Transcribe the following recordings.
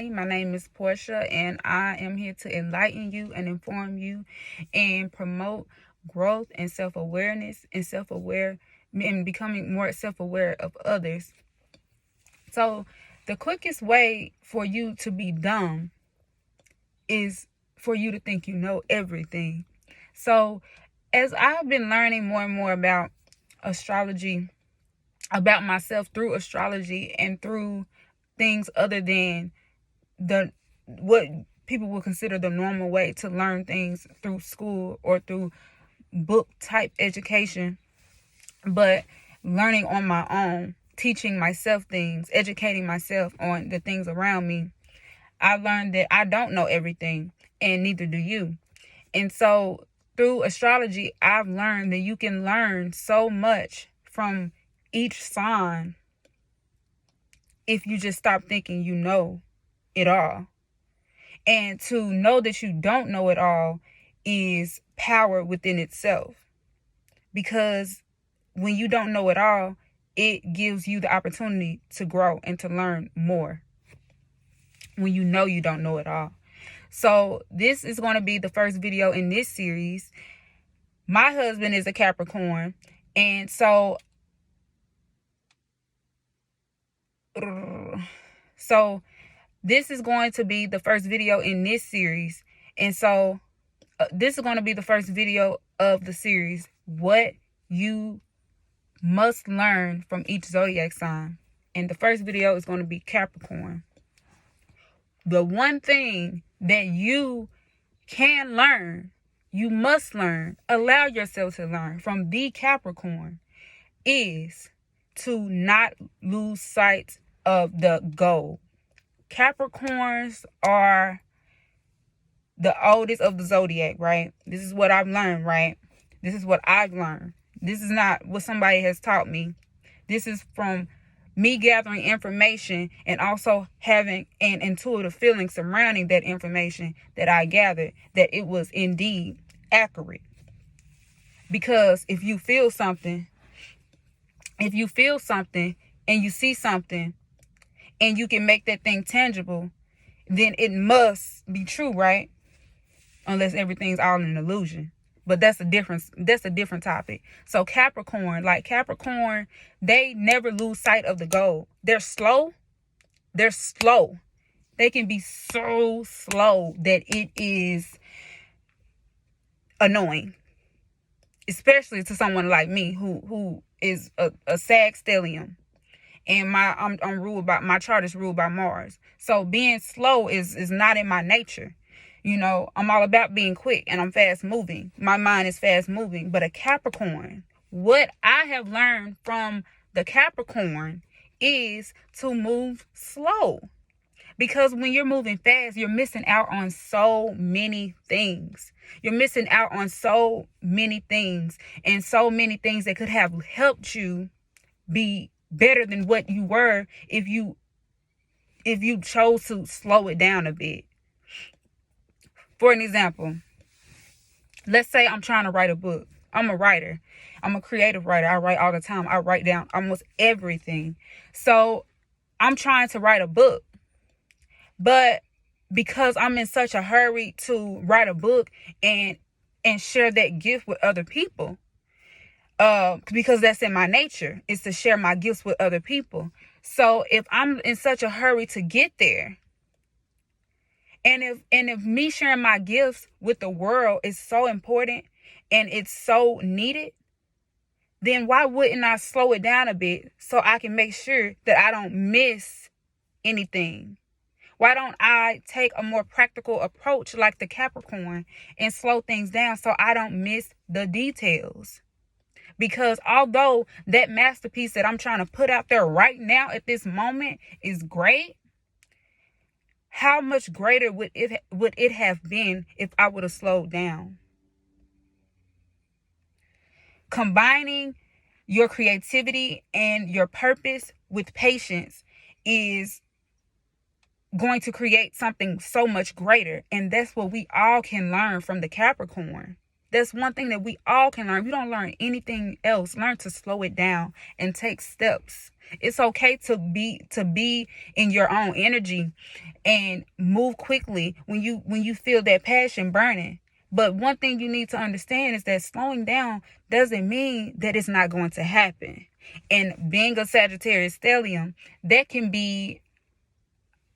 My name is Portia, and I am here to enlighten you and inform you and promote growth and self-awareness and becoming more self-aware of others. So the quickest way for you to be dumb is for you to think you know everything. So as I've been learning more and more about astrology, about myself through astrology and through things other than what people would consider the normal way to learn things through school or through book type education, but learning on my own, teaching myself things, educating myself on the things around me, I learned that I don't know everything, and neither do you. And so through astrology, I've learned that you can learn so much from each sign if you just stop thinking you know it all. And to know that you don't know it all is power within itself. Because when you don't know it all, it gives you the opportunity to grow and to learn more when you know you don't know it all. So this is going to be the first video in this series. My husband is a Capricorn, and so this is going to be the first video in this series. And so this is going to be the first video of the series, what you must learn from each zodiac sign. And the first video is going to be Capricorn. The one thing that you can learn, you must learn, allow yourself to learn from the Capricorn is to not lose sight of the goal. Capricorns are the oldest of the zodiac, right? This is what I've learned, right? This is what I've learned. This is not what somebody has taught me. This is from me gathering information and also having an intuitive feeling surrounding that information that I gathered, that it was indeed accurate. Because if you feel something and you see something and you can make that thing tangible, then it must be true, right? Unless everything's all an illusion. But that's a different topic. So Capricorn, they never lose sight of the goal. They're slow. They can be so slow that it is annoying. Especially to someone like me who is a Sag stellium. And I'm ruled by, my chart is ruled by Mars. So being slow is not in my nature. You know, I'm all about being quick and I'm fast moving. My mind is fast moving. But a Capricorn, what I have learned from the Capricorn is to move slow. Because when you're moving fast, you're missing out on so many things. You're missing out on so many things, and so many things that could have helped you be better than what you were if you chose to slow it down a bit. For an example, let's say I'm trying to write a book. I'm a writer. I'm a creative writer. I write all the time. I write down almost everything. So I'm trying to write a book. But because I'm in such a hurry to write a book and share that gift with other people, because that's in my nature, is to share my gifts with other people. So if I'm in such a hurry to get there, and if me sharing my gifts with the world is so important and it's so needed, then why wouldn't I slow it down a bit so I can make sure that I don't miss anything? Why don't I take a more practical approach like the Capricorn and slow things down so I don't miss the details? Because although that masterpiece that I'm trying to put out there right now at this moment is great, how much greater would it have been if I would have slowed down? Combining your creativity and your purpose with patience is going to create something so much greater. And that's what we all can learn from the Capricorn. That's one thing that we all can learn. If you don't learn anything else, learn to slow it down and take steps. It's okay to be in your own energy and move quickly when you feel that passion burning. But one thing you need to understand is that slowing down doesn't mean that it's not going to happen. And being a Sagittarius stellium, that can be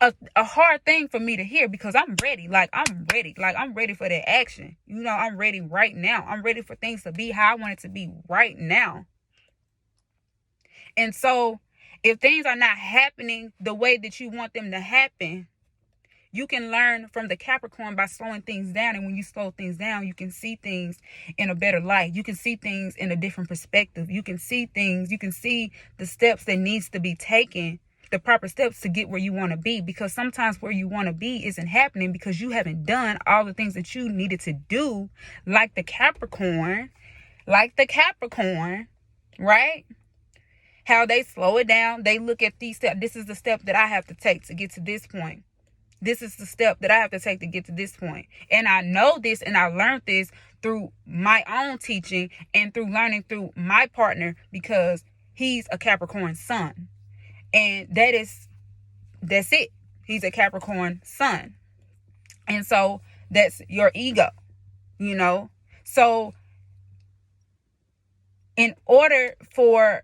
a hard thing for me to hear, because I'm ready. I'm ready for that action. I'm ready right now. I'm ready for things to be how I want it to be right now. And so if things are not happening the way that you want them to happen, you can learn from the Capricorn by slowing things down. And when you slow things down, you can see things in a better light. You can see things in a different perspective. You can see the steps that needs to be taken, the proper steps to get where you want to be. Because sometimes where you want to be isn't happening because you haven't done all the things that you needed to do, like the Capricorn, right? How they slow it down. They look at these steps. This is the step that I have to take to get to this point. This is the step that I have to take to get to this point. And I know this, and I learned this through my own teaching and through learning through my partner, because he's a Capricorn sun. And that's it. He's a Capricorn sun. And so that's your ego, So in order for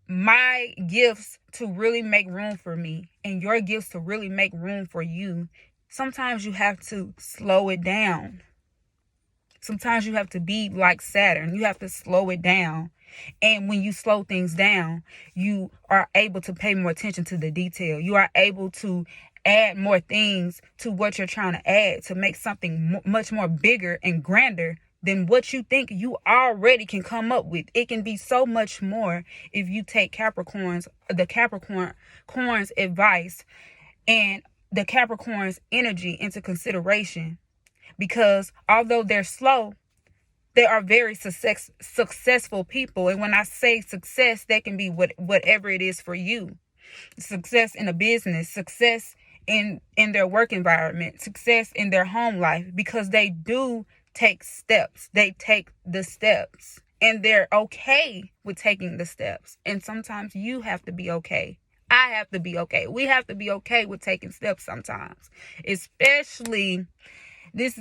my gifts to really make room for me and your gifts to really make room for you, sometimes you have to slow it down. Sometimes you have to be like Saturn. You have to slow it down. And when you slow things down, you are able to pay more attention to the detail. You are able to add more things to what you're trying to add to make something much more bigger and grander than what you think you already can come up with. It can be so much more if you take the Capricorn's advice and the Capricorn's energy into consideration. Because although they're slow, they are very successful people. And when I say success, that can be whatever it is for you. Success in a business, success in their work environment, success in their home life, because they do take steps. They take the steps, and they're okay with taking the steps. And sometimes you have to be okay. I have to be okay. We have to be okay with taking steps sometimes. Especially this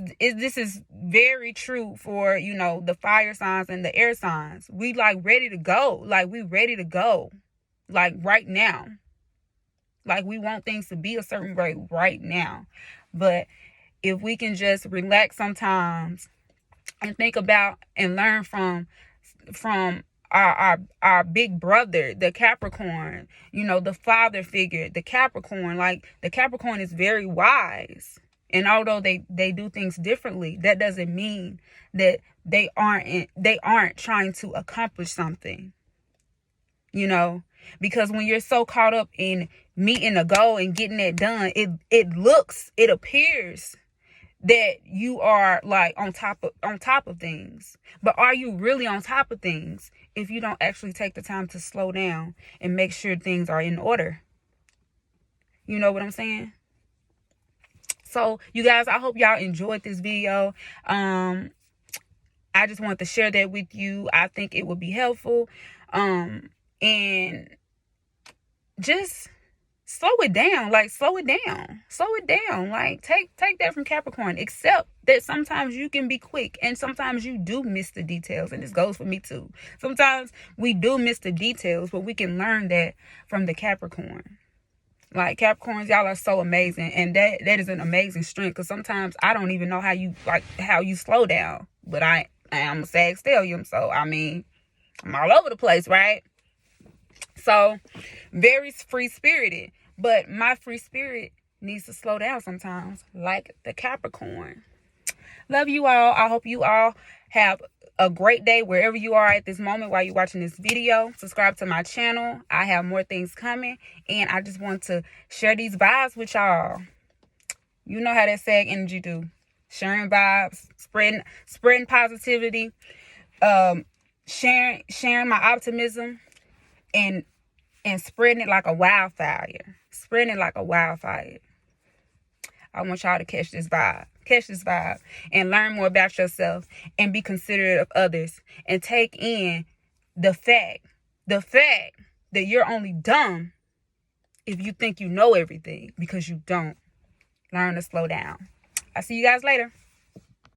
is very true for, the fire signs and the air signs. We ready to go. We ready to go. Right now. We want things to be a certain way right now. But if we can just relax sometimes and think about and learn from our big brother, the Capricorn, the father figure, the Capricorn. The Capricorn is very wise. And although they do things differently, that doesn't mean that they aren't trying to accomplish something. Because when you're so caught up in meeting a goal and getting it done, it appears that you are on top of things. But are you really on top of things if you don't actually take the time to slow down and make sure things are in order? You know what I'm saying? So you guys, I hope y'all enjoyed this video. I just wanted to share that with you. I think it would be helpful. And just slow it down. Slow it down. Take that from Capricorn. Except that sometimes you can be quick and sometimes you do miss the details. And this goes for me too. Sometimes we do miss the details, but we can learn that from the Capricorn. Capricorns, y'all are so amazing. And that is an amazing strength. Because sometimes I don't even know how you slow down. But I am a Sag stellium. So, I'm all over the place, right? So, very free-spirited. But my free spirit needs to slow down sometimes, like the Capricorn. Love you all. I hope you all have a great day wherever you are at this moment while you're watching this video. Subscribe to my channel. I have more things coming. And I just want to share these vibes with y'all. You know how that Sag energy do. Sharing vibes, spreading positivity, sharing my optimism, and spreading it like a wildfire. I want y'all to catch this vibe. Catch this vibe and learn more about yourself and be considerate of others and take in the fact that you're only dumb if you think you know everything, because you don't. Learn to slow down. I'll see you guys later.